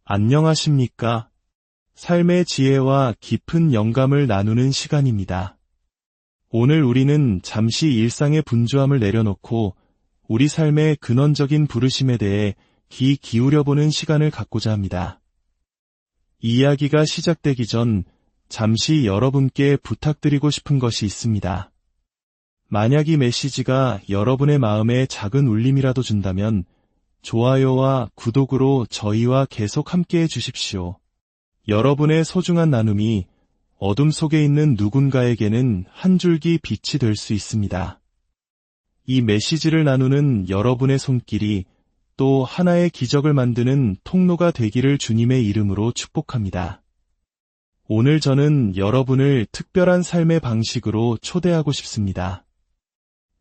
안녕하십니까? 삶의 지혜와 깊은 영감을 나누는 시간입니다. 오늘 우리는 잠시 일상의 분주함을 내려놓고 우리 삶의 근원적인 부르심에 대해 귀 기울여보는 시간을 갖고자 합니다. 이야기가 시작되기 전 잠시 여러분께 부탁드리고 싶은 것이 있습니다. 만약 이 메시지가 여러분의 마음에 작은 울림이라도 준다면 좋아요와 구독으로 저희와 계속 함께해 주십시오. 여러분의 소중한 나눔이 어둠 속에 있는 누군가에게는 한 줄기 빛이 될 수 있습니다. 이 메시지를 나누는 여러분의 손길이 또 하나의 기적을 만드는 통로가 되기를 주님의 이름으로 축복합니다. 오늘 저는 여러분을 특별한 삶의 방식으로 초대하고 싶습니다.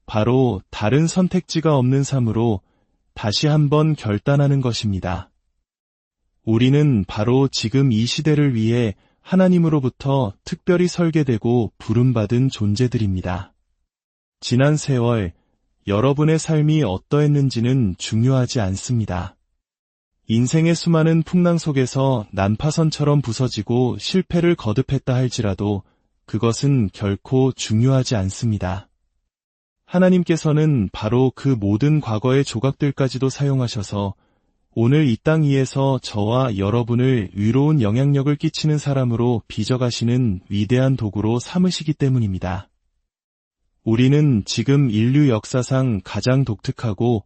바로 다른 선택지가 없는 삶으로 다시 한번 결단하는 것입니다. 우리는 바로 지금 이 시대를 위해 하나님으로부터 특별히 설계되고 부름받은 존재들입니다. 지난 세월 여러분의 삶이 어떠했는지는 중요하지 않습니다. 인생의 수많은 풍랑 속에서 난파선처럼 부서지고 실패를 거듭했다 할지라도 그것은 결코 중요하지 않습니다. 하나님께서는 바로 그 모든 과거의 조각들까지도 사용하셔서 오늘 이 땅 위에서 저와 여러분을 위로운 영향력을 끼치는 사람으로 빚어가시는 위대한 도구로 삼으시기 때문입니다. 우리는 지금 인류 역사상 가장 독특하고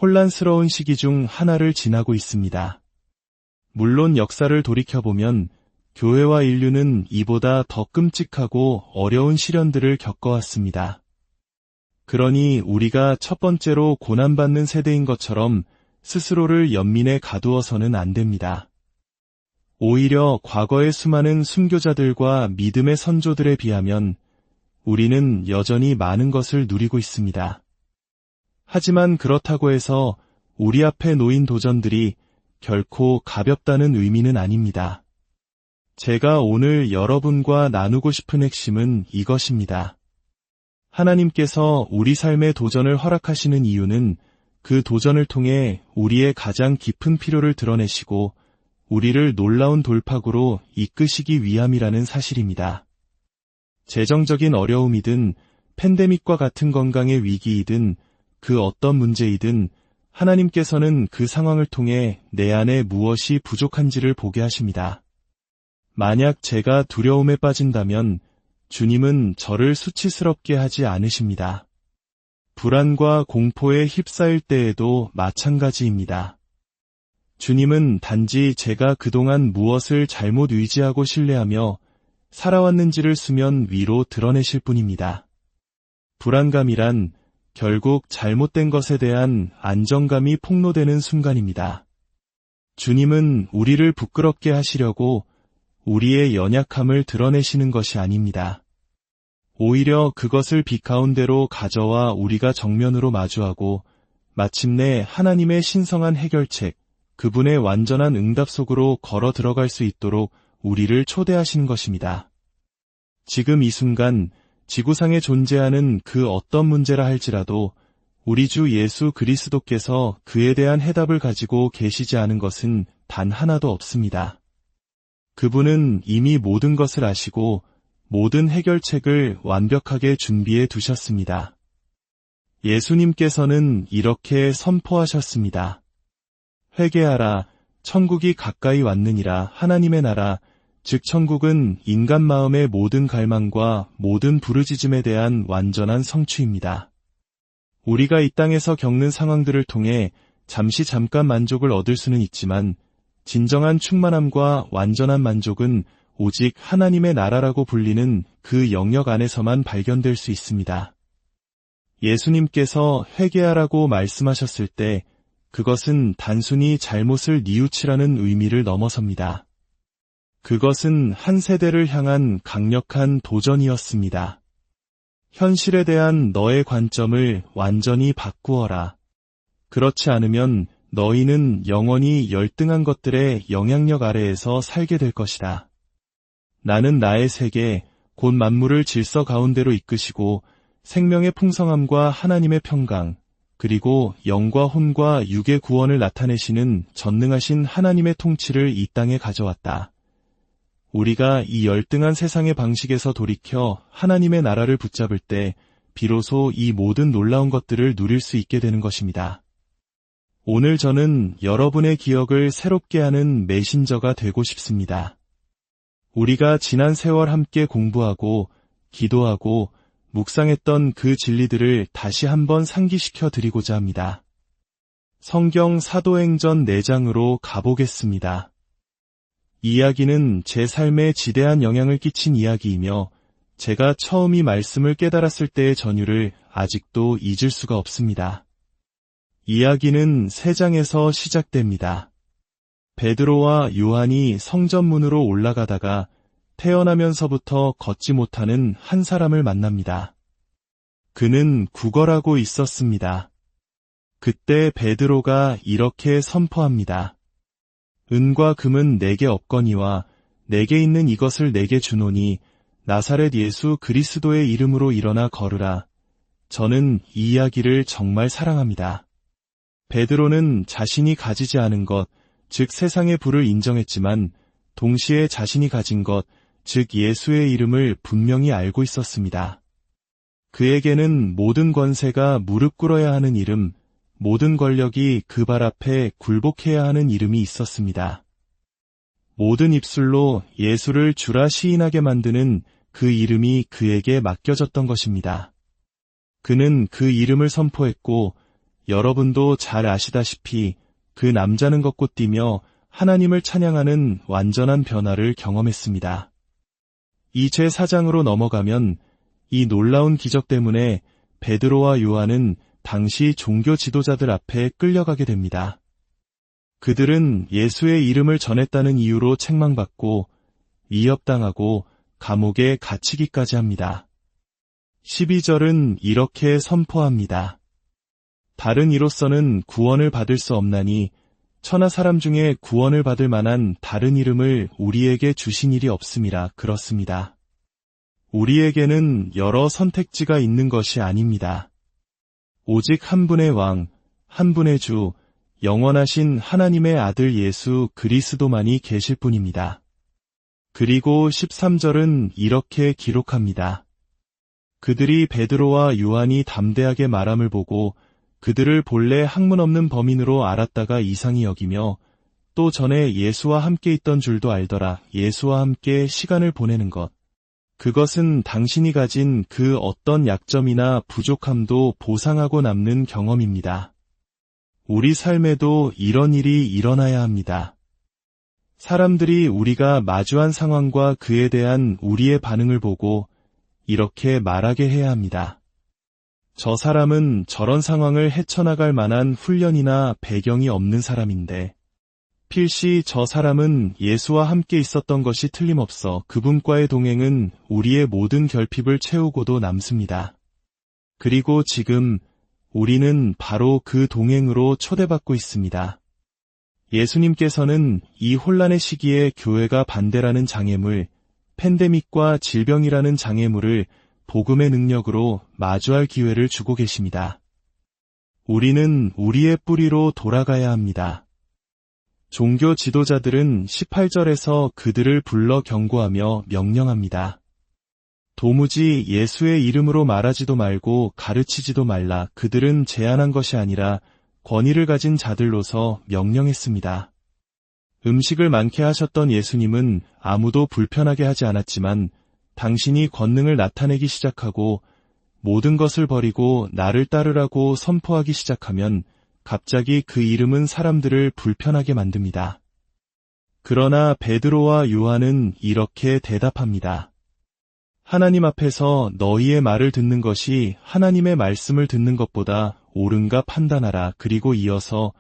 혼란스러운 시기 중 하나를 지나고 있습니다. 물론 역사를 돌이켜보면 교회와 인류는 이보다 더 끔찍하고 어려운 시련들을 겪어왔습니다. 그러니 우리가 첫 번째로 고난받는 세대인 것처럼 스스로를 연민에 가두어서는 안 됩니다. 오히려 과거의 수많은 순교자들과 믿음의 선조들에 비하면 우리는 여전히 많은 것을 누리고 있습니다. 하지만 그렇다고 해서 우리 앞에 놓인 도전들이 결코 가볍다는 의미는 아닙니다. 제가 오늘 여러분과 나누고 싶은 핵심은 이것입니다. 하나님께서 우리 삶의 도전을 허락하시는 이유는 그 도전을 통해 우리의 가장 깊은 필요를 드러내시고 우리를 놀라운 돌파구로 이끄시기 위함이라는 사실입니다. 재정적인 어려움이든 팬데믹과 같은 건강의 위기이든 그 어떤 문제이든 하나님께서는 그 상황을 통해 내 안에 무엇이 부족한지를 보게 하십니다. 만약 제가 두려움에 빠진다면 주님은 저를 수치스럽게 하지 않으십니다. 불안과 공포에 휩싸일 때에도 마찬가지입니다. 주님은 단지 제가 그동안 무엇을 잘못 의지하고 신뢰하며 살아왔는지를 수면 위로 드러내실 뿐입니다. 불안감이란 결국 잘못된 것에 대한 안정감이 폭로되는 순간입니다. 주님은 우리를 부끄럽게 하시려고 우리의 연약함을 드러내시는 것이 아닙니다. 오히려 그것을 빛 가운데로 가져와 우리가 정면으로 마주하고 마침내 하나님의 신성한 해결책, 그분의 완전한 응답 속으로 걸어 들어갈 수 있도록 우리를 초대하시는 것입니다. 지금 이 순간 지구상에 존재하는 그 어떤 문제라 할지라도 우리 주 예수 그리스도께서 그에 대한 해답을 가지고 계시지 않은 것은 단 하나도 없습니다. 그분은 이미 모든 것을 아시고 모든 해결책을 완벽하게 준비해 두셨습니다. 예수님께서는 이렇게 선포하셨습니다. 회개하라, 천국이 가까이 왔느니라. 하나님의 나라, 즉 천국은 인간 마음의 모든 갈망과 모든 부르짖음에 대한 완전한 성취입니다. 우리가 이 땅에서 겪는 상황들을 통해 잠깐 만족을 얻을 수는 있지만 진정한 충만함과 완전한 만족은 오직 하나님의 나라라고 불리는 그 영역 안에서만 발견될 수 있습니다. 예수님께서 회개하라고 말씀하셨을 때 그것은 단순히 잘못을 뉘우치라는 의미를 넘어섭니다. 그것은 한 세대를 향한 강력한 도전이었습니다. 현실에 대한 너의 관점을 완전히 바꾸어라. 그렇지 않으면 너희는 영원히 열등한 것들의 영향력 아래에서 살게 될 것이다. 나는 나의 세계, 곧 만물을 질서 가운데로 이끄시고 생명의 풍성함과 하나님의 평강, 그리고 영과 혼과 육의 구원을 나타내시는 전능하신 하나님의 통치를 이 땅에 가져왔다. 우리가 이 열등한 세상의 방식에서 돌이켜 하나님의 나라를 붙잡을 때 비로소 이 모든 놀라운 것들을 누릴 수 있게 되는 것입니다. 오늘 저는 여러분의 기억을 새롭게 하는 메신저가 되고 싶습니다. 우리가 지난 세월 함께 공부하고 기도하고 묵상했던 그 진리들을 다시 한번 상기시켜 드리고자 합니다. 성경 사도행전 4장으로 가보겠습니다. 이 이야기는 제 삶에 지대한 영향을 끼친 이야기이며 제가 처음 이 말씀을 깨달았을 때의 전율을 아직도 잊을 수가 없습니다. 이야기는 3장에서 시작됩니다. 베드로와 요한이 성전문으로 올라가다가 태어나면서부터 걷지 못하는 한 사람을 만납니다. 그는 구걸하고 있었습니다. 그때 베드로가 이렇게 선포합니다. 은과 금은 내게 없거니와 내게 있는 이것을 내게 주노니 나사렛 예수 그리스도의 이름으로 일어나 걸으라. 저는 이 이야기를 정말 사랑합니다. 베드로는 자신이 가지지 않은 것, 즉 세상의 부를 인정했지만 동시에 자신이 가진 것, 즉 예수의 이름을 분명히 알고 있었습니다. 그에게는 모든 권세가 무릎 꿇어야 하는 이름, 모든 권력이 그 발 앞에 굴복해야 하는 이름이 있었습니다. 모든 입술로 예수를 주라 시인하게 만드는 그 이름이 그에게 맡겨졌던 것입니다. 그는 그 이름을 선포했고 여러분도 잘 아시다시피 그 남자는 걷고 뛰며 하나님을 찬양하는 완전한 변화를 경험했습니다. 이 제4장으로 넘어가면 이 놀라운 기적 때문에 베드로와 요한은 당시 종교 지도자들 앞에 끌려가게 됩니다. 그들은 예수의 이름을 전했다는 이유로 책망받고 위협당하고 감옥에 갇히기까지 합니다. 12절은 이렇게 선포합니다. 다른 이로서는 구원을 받을 수 없나니 천하 사람 중에 구원을 받을 만한 다른 이름을 우리에게 주신 일이 없음이라. 그렇습니다. 우리에게는 여러 선택지가 있는 것이 아닙니다. 오직 한 분의 왕, 한 분의 주, 영원하신 하나님의 아들 예수 그리스도만이 계실 뿐입니다. 그리고 13절은 이렇게 기록합니다. 그들이 베드로와 요한이 담대하게 말함을 보고 그들을 본래 학문 없는 범인으로 알았다가 이상히 여기며 또 전에 예수와 함께 있던 줄도 알더라. 예수와 함께 시간을 보내는 것. 그것은 당신이 가진 그 어떤 약점이나 부족함도 보상하고 남는 경험입니다. 우리 삶에도 이런 일이 일어나야 합니다. 사람들이 우리가 마주한 상황과 그에 대한 우리의 반응을 보고 이렇게 말하게 해야 합니다. 저 사람은 저런 상황을 헤쳐나갈 만한 훈련이나 배경이 없는 사람인데 필시 저 사람은 예수와 함께 있었던 것이 틀림없어 그분과의 동행은 우리의 모든 결핍을 채우고도 남습니다. 그리고 지금 우리는 바로 그 동행으로 초대받고 있습니다. 예수님께서는 이 혼란의 시기에 교회가 반대라는 장애물, 팬데믹과 질병이라는 장애물을 복음의 능력으로 마주할 기회를 주고 계십니다. 우리는 우리의 뿌리로 돌아가야 합니다. 종교 지도자들은 18절에서 그들을 불러 경고하며 명령합니다. 도무지 예수의 이름으로 말하지도 말고 가르치지도 말라. 그들은 제안한 것이 아니라 권위를 가진 자들로서 명령했습니다. 음식을 많게 하셨던 예수님은 아무도 불편하게 하지 않았지만 당신이 권능을 나타내기 시작하고 모든 것을 버리고 나를 따르라고 선포하기 시작하면 갑자기 그 이름은 사람들을 불편하게 만듭니다. 그러나 베드로와 요한은 이렇게 대답합니다. 하나님 앞에서 너희의 말을 듣는 것이 하나님의 말씀을 듣는 것보다 옳은가 판단하라. 그리고 이어서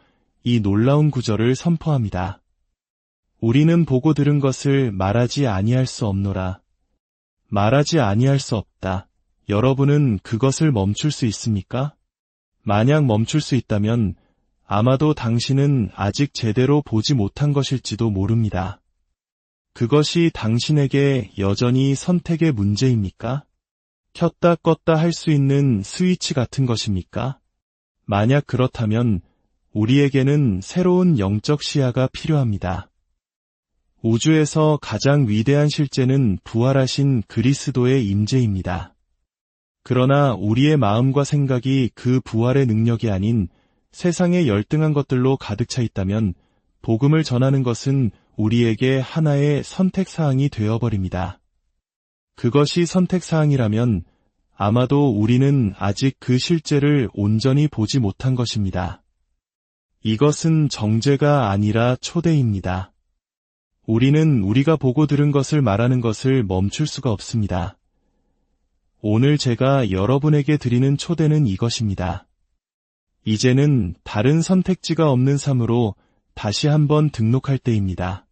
이 놀라운 구절을 선포합니다. 우리는 보고 들은 것을 말하지 아니할 수 없노라. 말하지 아니할 수 없다. 여러분은 그것을 멈출 수 있습니까? 만약 멈출 수 있다면 아마도 당신은 아직 제대로 보지 못한 것일지도 모릅니다. 그것이 당신에게 여전히 선택의 문제입니까? 켰다 껐다 할 수 있는 스위치 같은 것입니까? 만약 그렇다면 우리에게는 새로운 영적 시야가 필요합니다. 우주에서 가장 위대한 실제는 부활하신 그리스도의 임재입니다. 그러나 우리의 마음과 생각이 그 부활의 능력이 아닌 세상의 열등한 것들로 가득 차 있다면 복음을 전하는 것은 우리에게 하나의 선택사항이 되어버립니다. 그것이 선택사항이라면 아마도 우리는 아직 그 실제를 온전히 보지 못한 것입니다. 이것은 정죄가 아니라 초대입니다. 우리는 우리가 보고 들은 것을 말하는 것을 멈출 수가 없습니다. 오늘 제가 여러분에게 드리는 초대는 이것입니다. 이제는 다른 선택지가 없는 삶으로 다시 한번 등록할 때입니다.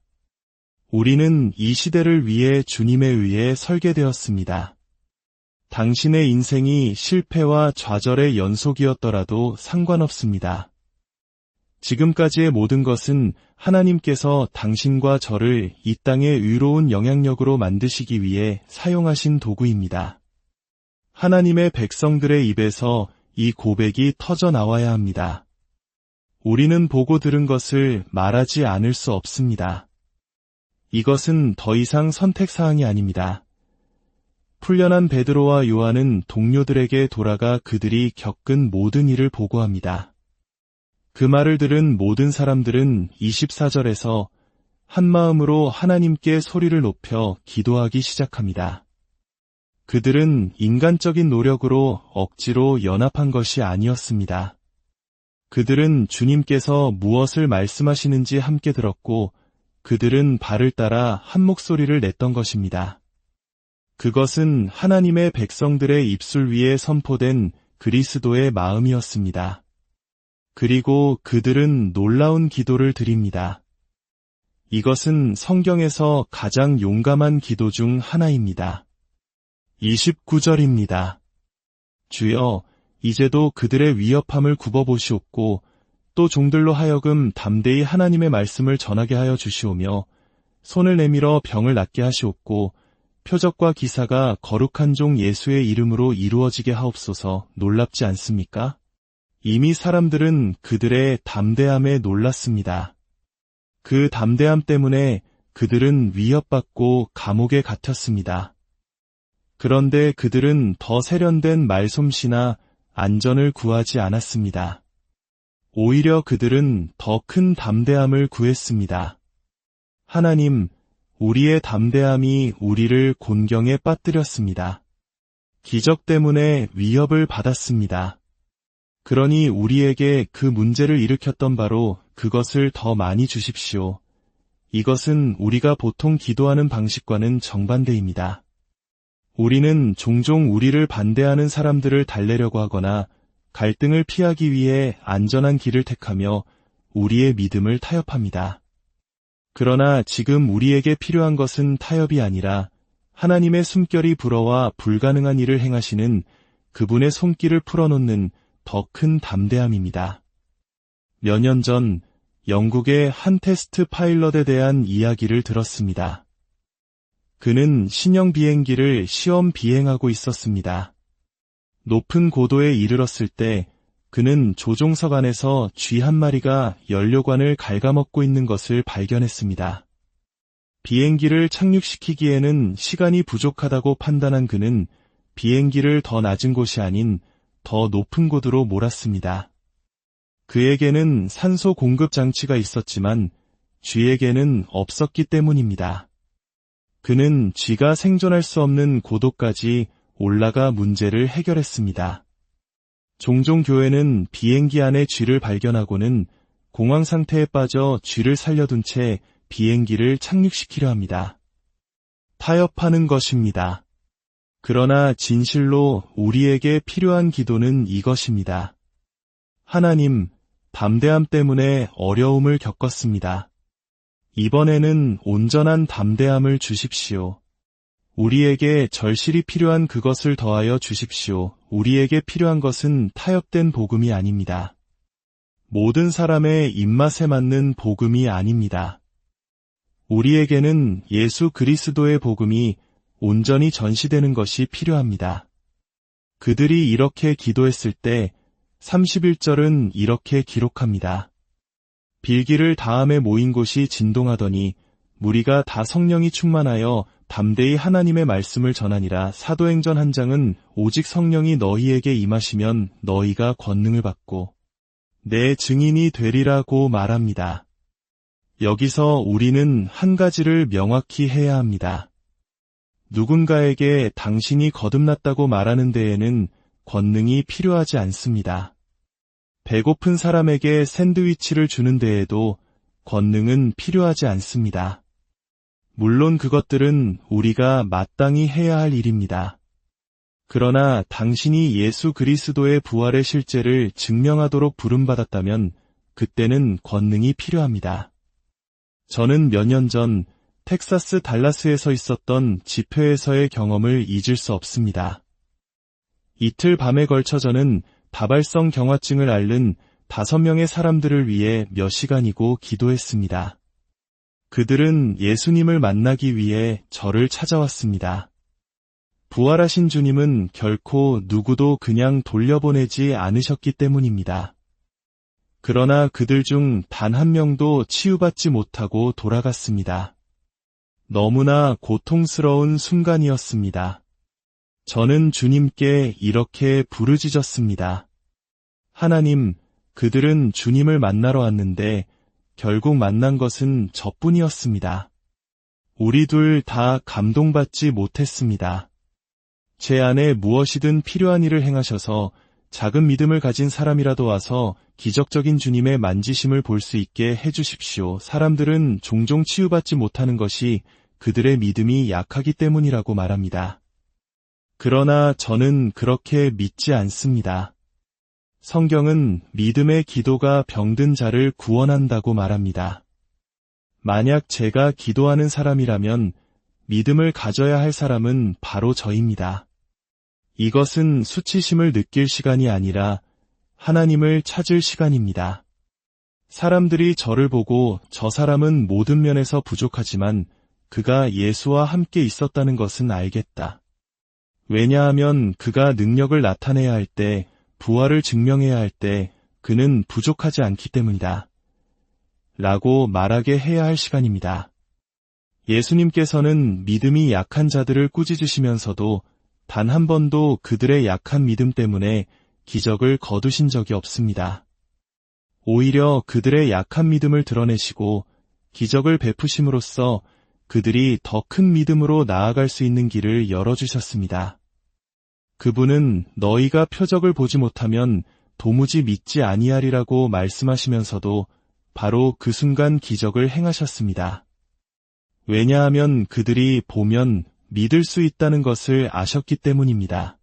우리는 이 시대를 위해 주님에 의해 설계되었습니다. 당신의 인생이 실패와 좌절의 연속이었더라도 상관없습니다. 지금까지의 모든 것은 하나님께서 당신과 저를 이 땅의 의로운 영향력으로 만드시기 위해 사용하신 도구입니다. 하나님의 백성들의 입에서 이 고백이 터져 나와야 합니다. 우리는 보고 들은 것을 말하지 않을 수 없습니다. 이것은 더 이상 선택사항이 아닙니다. 풀려난 베드로와 요한은 동료들에게 돌아가 그들이 겪은 모든 일을 보고합니다. 그 말을 들은 모든 사람들은 24절에서 한마음으로 하나님께 소리를 높여 기도하기 시작합니다. 그들은 인간적인 노력으로 억지로 연합한 것이 아니었습니다. 그들은 주님께서 무엇을 말씀하시는지 함께 들었고 그들은 발을 따라 한 목소리를 냈던 것입니다. 그것은 하나님의 백성들의 입술 위에 선포된 그리스도의 마음이었습니다. 그리고 그들은 놀라운 기도를 드립니다. 이것은 성경에서 가장 용감한 기도 중 하나입니다. 29절입니다. 주여, 이제도 그들의 위협함을 굽어보시옵고 또 종들로 하여금 담대히 하나님의 말씀을 전하게 하여 주시오며 손을 내밀어 병을 낫게 하시옵고 표적과 기사가 거룩한 종 예수의 이름으로 이루어지게 하옵소서. 놀랍지 않습니까? 이미 사람들은 그들의 담대함에 놀랐습니다. 그 담대함 때문에 그들은 위협받고 감옥에 갇혔습니다. 그런데 그들은 더 세련된 말솜씨나 안전을 구하지 않았습니다. 오히려 그들은 더 큰 담대함을 구했습니다. 하나님, 우리의 담대함이 우리를 곤경에 빠뜨렸습니다. 기적 때문에 위협을 받았습니다. 그러니 우리에게 그 문제를 일으켰던 바로 그것을 더 많이 주십시오. 이것은 우리가 보통 기도하는 방식과는 정반대입니다. 우리는 종종 우리를 반대하는 사람들을 달래려고 하거나 갈등을 피하기 위해 안전한 길을 택하며 우리의 믿음을 타협합니다. 그러나 지금 우리에게 필요한 것은 타협이 아니라 하나님의 숨결이 불어와 불가능한 일을 행하시는 그분의 손길을 풀어놓는 더 큰 담대함입니다. 몇 년 전 영국의 한 테스트 파일럿에 대한 이야기를 들었습니다. 그는 신형 비행기를 시험 비행하고 있었습니다. 높은 고도에 이르렀을 때 그는 조종석 안에서 쥐 한 마리가 연료관을 갉아먹고 있는 것을 발견했습니다. 비행기를 착륙시키기에는 시간이 부족하다고 판단한 그는 비행기를 더 낮은 곳이 아닌 더 높은 곳으로 몰았습니다. 그에게는 산소 공급 장치가 있었지만 쥐에게는 없었기 때문입니다. 그는 쥐가 생존할 수 없는 고도까지 올라가 문제를 해결했습니다. 종종 교회는 비행기 안에 쥐를 발견하고는 공황 상태에 빠져 쥐를 살려둔 채 비행기를 착륙시키려 합니다. 타협하는 것입니다. 그러나 진실로 우리에게 필요한 기도는 이것입니다. 하나님, 담대함 때문에 어려움을 겪었습니다. 이번에는 온전한 담대함을 주십시오. 우리에게 절실히 필요한 그것을 더하여 주십시오. 우리에게 필요한 것은 타협된 복음이 아닙니다. 모든 사람의 입맛에 맞는 복음이 아닙니다. 우리에게는 예수 그리스도의 복음이 온전히 전시되는 것이 필요합니다. 그들이 이렇게 기도했을 때 31절은 이렇게 기록합니다. 빌기를 다함에 모인 곳이 진동하더니 무리가 다 성령이 충만하여 담대히 하나님의 말씀을 전하니라. 사도행전 1장은 오직 성령이 너희에게 임하시면 너희가 권능을 받고 내 증인이 되리라고 말합니다. 여기서 우리는 한 가지를 명확히 해야 합니다. 누군가에게 당신이 거듭났다고 말하는 데에는 권능이 필요하지 않습니다. 배고픈 사람에게 샌드위치를 주는 데에도 권능은 필요하지 않습니다. 물론 그것들은 우리가 마땅히 해야 할 일입니다. 그러나 당신이 예수 그리스도의 부활의 실제를 증명하도록 부름받았다면 그때는 권능이 필요합니다. 저는 몇 년 전 텍사스 달라스에서 있었던 집회에서의 경험을 잊을 수 없습니다. 이틀 밤에 걸쳐 저는 다발성 경화증을 앓는 5명의 사람들을 위해 몇 시간이고 기도했습니다. 그들은 예수님을 만나기 위해 저를 찾아왔습니다. 부활하신 주님은 결코 누구도 그냥 돌려보내지 않으셨기 때문입니다. 그러나 그들 중 단 한 명도 치유받지 못하고 돌아갔습니다. 너무나 고통스러운 순간이었습니다. 저는 주님께 이렇게 부르짖었습니다. 하나님, 그들은 주님을 만나러 왔는데 결국 만난 것은 저뿐이었습니다. 우리 둘 다 감동받지 못했습니다. 제 안에 무엇이든 필요한 일을 행하셔서 작은 믿음을 가진 사람이라도 와서 기적적인 주님의 만지심을 볼 수 있게 해주십시오. 사람들은 종종 치유받지 못하는 것이 그들의 믿음이 약하기 때문이라고 말합니다. 그러나 저는 그렇게 믿지 않습니다. 성경은 믿음의 기도가 병든 자를 구원한다고 말합니다. 만약 제가 기도하는 사람이라면 믿음을 가져야 할 사람은 바로 저입니다. 이것은 수치심을 느낄 시간이 아니라 하나님을 찾을 시간입니다. 사람들이 저를 보고 저 사람은 모든 면에서 부족하지만 그가 예수와 함께 있었다는 것은 알겠다. 왜냐하면 그가 능력을 나타내야 할 때, 부활을 증명해야 할 때 그는 부족하지 않기 때문이다. 라고 말하게 해야 할 시간입니다. 예수님께서는 믿음이 약한 자들을 꾸짖으시면서도 단 한 번도 그들의 약한 믿음 때문에 기적을 거두신 적이 없습니다. 오히려 그들의 약한 믿음을 드러내시고 기적을 베푸심으로써 그들이 더 큰 믿음으로 나아갈 수 있는 길을 열어주셨습니다. 그분은 너희가 표적을 보지 못하면 도무지 믿지 아니하리라고 말씀하시면서도 바로 그 순간 기적을 행하셨습니다. 왜냐하면 그들이 보면 믿을 수 있다는 것을 아셨기 때문입니다.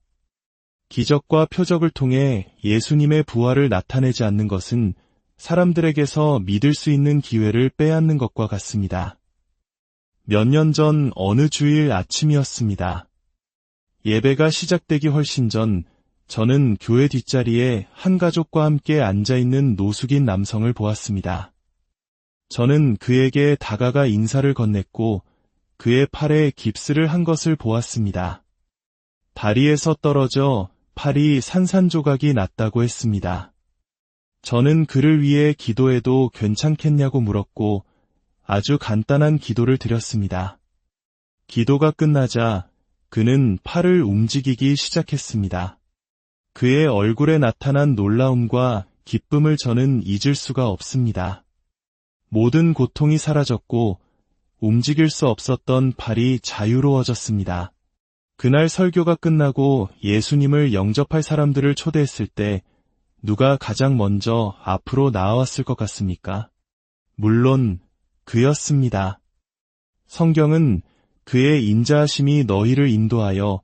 기적과 표적을 통해 예수님의 부활을 나타내지 않는 것은 사람들에게서 믿을 수 있는 기회를 빼앗는 것과 같습니다. 몇 년 전 어느 주일 아침이었습니다. 예배가 시작되기 훨씬 전 저는 교회 뒷자리에 한 가족과 함께 앉아있는 노숙인 남성을 보았습니다. 저는 그에게 다가가 인사를 건넸고 그의 팔에 깁스를 한 것을 보았습니다. 다리에서 떨어져 팔이 산산조각이 났다고 했습니다. 저는 그를 위해 기도해도 괜찮겠냐고 물었고 아주 간단한 기도를 드렸습니다. 기도가 끝나자 그는 팔을 움직이기 시작했습니다. 그의 얼굴에 나타난 놀라움과 기쁨을 저는 잊을 수가 없습니다. 모든 고통이 사라졌고 움직일 수 없었던 팔이 자유로워졌습니다. 그날 설교가 끝나고 예수님을 영접할 사람들을 초대했을 때 누가 가장 먼저 앞으로 나아왔을 것 같습니까? 물론 그였습니다. 성경은 그의 인자하심이 너희를 인도하여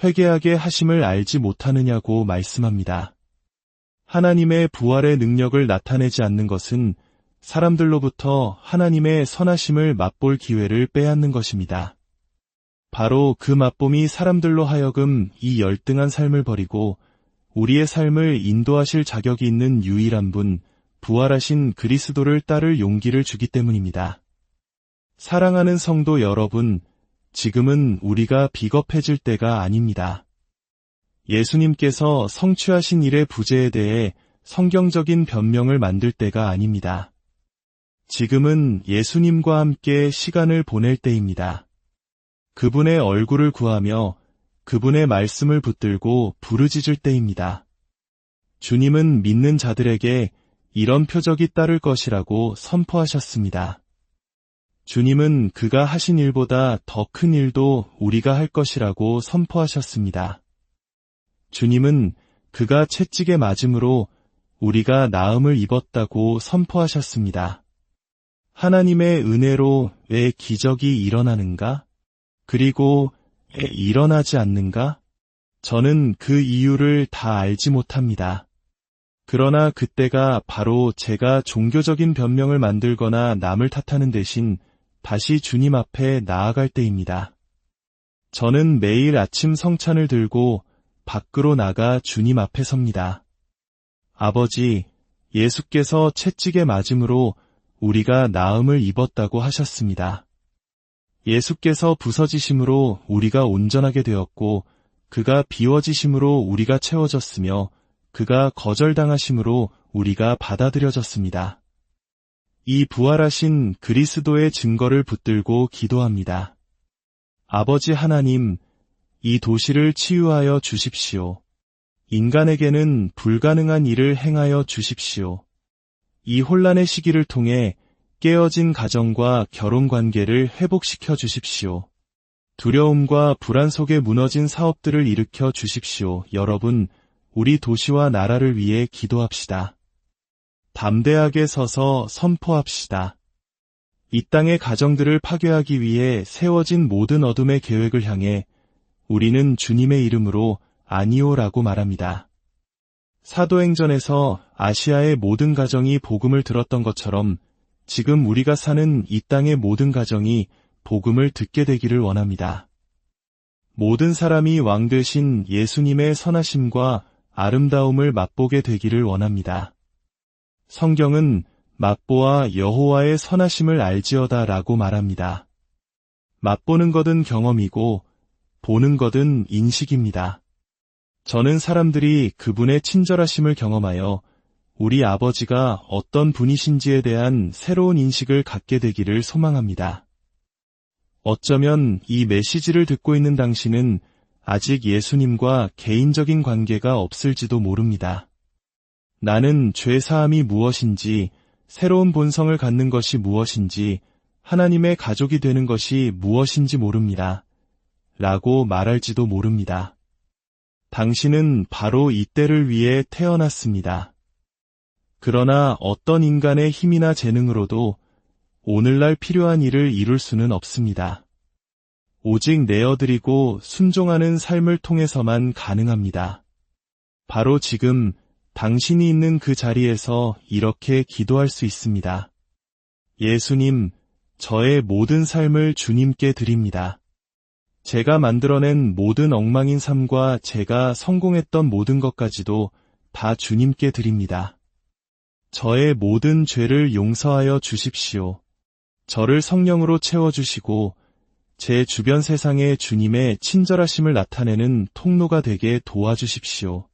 회개하게 하심을 알지 못하느냐고 말씀합니다. 하나님의 부활의 능력을 나타내지 않는 것은 사람들로부터 하나님의 선하심을 맛볼 기회를 빼앗는 것입니다. 바로 그 맛봄이 사람들로 하여금 이 열등한 삶을 버리고 우리의 삶을 인도하실 자격이 있는 유일한 분, 부활하신 그리스도를 따를 용기를 주기 때문입니다. 사랑하는 성도 여러분, 지금은 우리가 비겁해질 때가 아닙니다. 예수님께서 성취하신 일의 부재에 대해 성경적인 변명을 만들 때가 아닙니다. 지금은 예수님과 함께 시간을 보낼 때입니다. 그분의 얼굴을 구하며 그분의 말씀을 붙들고 부르짖을 때입니다. 주님은 믿는 자들에게 이런 표적이 따를 것이라고 선포하셨습니다. 주님은 그가 하신 일보다 더 큰 일도 우리가 할 것이라고 선포하셨습니다. 주님은 그가 채찍에 맞음으로 우리가 나음을 입었다고 선포하셨습니다. 하나님의 은혜로 왜 기적이 일어나는가? 그리고 왜 일어나지 않는가? 저는 그 이유를 다 알지 못합니다. 그러나 그때가 바로 제가 종교적인 변명을 만들거나 남을 탓하는 대신 다시 주님 앞에 나아갈 때입니다. 저는 매일 아침 성찬을 들고 밖으로 나가 주님 앞에 섭니다. 아버지, 예수께서 채찍에 맞음으로 우리가 나음을 입었다고 하셨습니다. 예수께서 부서지심으로 우리가 온전하게 되었고 그가 비워지심으로 우리가 채워졌으며 그가 거절당하심으로 우리가 받아들여졌습니다. 이 부활하신 그리스도의 증거를 붙들고 기도합니다. 아버지 하나님, 이 도시를 치유하여 주십시오. 인간에게는 불가능한 일을 행하여 주십시오. 이 혼란의 시기를 통해 깨어진 가정과 결혼관계를 회복시켜 주십시오. 두려움과 불안 속에 무너진 사업들을 일으켜 주십시오. 여러분, 우리 도시와 나라를 위해 기도합시다. 담대하게 서서 선포합시다. 이 땅의 가정들을 파괴하기 위해 세워진 모든 어둠의 계획을 향해 우리는 주님의 이름으로 아니오라고 말합니다. 사도행전에서 아시아의 모든 가정이 복음을 들었던 것처럼 지금 우리가 사는 이 땅의 모든 가정이 복음을 듣게 되기를 원합니다. 모든 사람이 왕 되신 예수님의 선하심과 아름다움을 맛보게 되기를 원합니다. 성경은 맛보아 여호와의 선하심을 알지어다 라고 말합니다. 맛보는 것은 경험이고 보는 것은 인식입니다. 저는 사람들이 그분의 친절하심을 경험하여 우리 아버지가 어떤 분이신지에 대한 새로운 인식을 갖게 되기를 소망합니다. 어쩌면 이 메시지를 듣고 있는 당신은 아직 예수님과 개인적인 관계가 없을지도 모릅니다. 나는 죄사함이 무엇인지, 새로운 본성을 갖는 것이 무엇인지, 하나님의 가족이 되는 것이 무엇인지 모릅니다. 라고 말할지도 모릅니다. 당신은 바로 이때를 위해 태어났습니다. 그러나 어떤 인간의 힘이나 재능으로도 오늘날 필요한 일을 이룰 수는 없습니다. 오직 내어드리고 순종하는 삶을 통해서만 가능합니다. 바로 지금 당신이 있는 그 자리에서 이렇게 기도할 수 있습니다. 예수님, 저의 모든 삶을 주님께 드립니다. 제가 만들어낸 모든 엉망인 삶과 제가 성공했던 모든 것까지도 다 주님께 드립니다. 저의 모든 죄를 용서하여 주십시오. 저를 성령으로 채워주시고 제 주변 세상에 주님의 친절하심을 나타내는 통로가 되게 도와주십시오.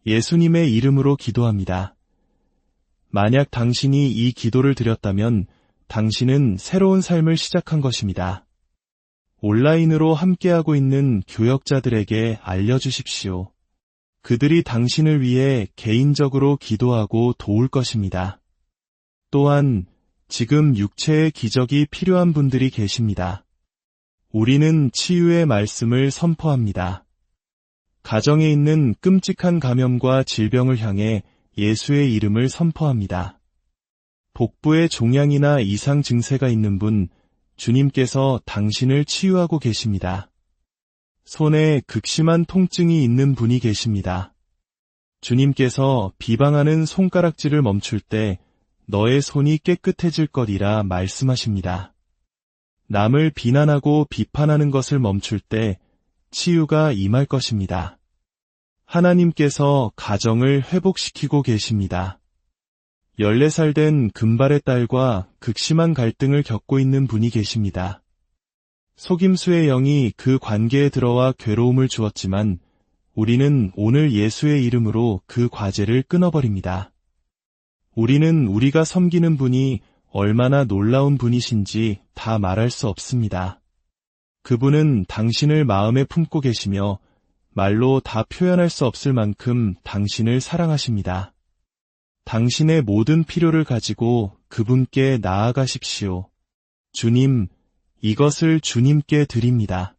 예수님의 이름으로 기도합니다. 만약 당신이 이 기도를 드렸다면 당신은 새로운 삶을 시작한 것입니다. 온라인으로 함께하고 있는 교역자들에게 알려주십시오. 그들이 당신을 위해 개인적으로 기도하고 도울 것입니다. 또한 지금 육체의 기적이 필요한 분들이 계십니다. 우리는 치유의 말씀을 선포합니다. 가정에 있는 끔찍한 감염과 질병을 향해 예수의 이름을 선포합니다. 복부에 종양이나 이상 증세가 있는 분, 주님께서 당신을 치유하고 계십니다. 손에 극심한 통증이 있는 분이 계십니다. 주님께서 비방하는 손가락질을 멈출 때 너의 손이 깨끗해질 것이라 말씀하십니다. 남을 비난하고 비판하는 것을 멈출 때 치유가 임할 것입니다. 하나님께서 가정을 회복시키고 계십니다. 14살 된 금발의 딸과 극심한 갈등을 겪고 있는 분이 계십니다. 속임수의 영이 그 관계에 들어와 괴로움을 주었지만 우리는 오늘 예수의 이름으로 그 과제를 끊어버립니다. 우리는 우리가 섬기는 분이 얼마나 놀라운 분이신지 다 말할 수 없습니다. 그분은 당신을 마음에 품고 계시며 말로 다 표현할 수 없을 만큼 당신을 사랑하십니다. 당신의 모든 필요를 가지고 그분께 나아가십시오. 주님, 이것을 주님께 드립니다.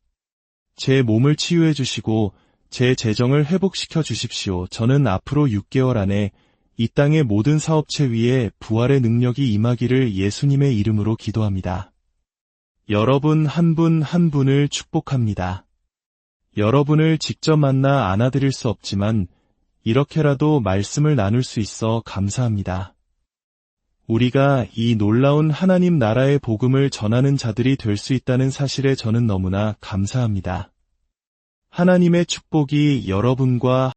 제 몸을 치유해 주시고 제 재정을 회복시켜 주십시오. 저는 앞으로 6개월 안에 이 땅의 모든 사업체 위에 부활의 능력이 임하기를 예수님의 이름으로 기도합니다. 여러분 한 분 한 분을 축복합니다. 여러분을 직접 만나 안아드릴 수 없지만 이렇게라도 말씀을 나눌 수 있어 감사합니다. 우리가 이 놀라운 하나님 나라의 복음을 전하는 자들이 될 수 있다는 사실에 저는 너무나 감사합니다. 하나님의 축복이 여러분과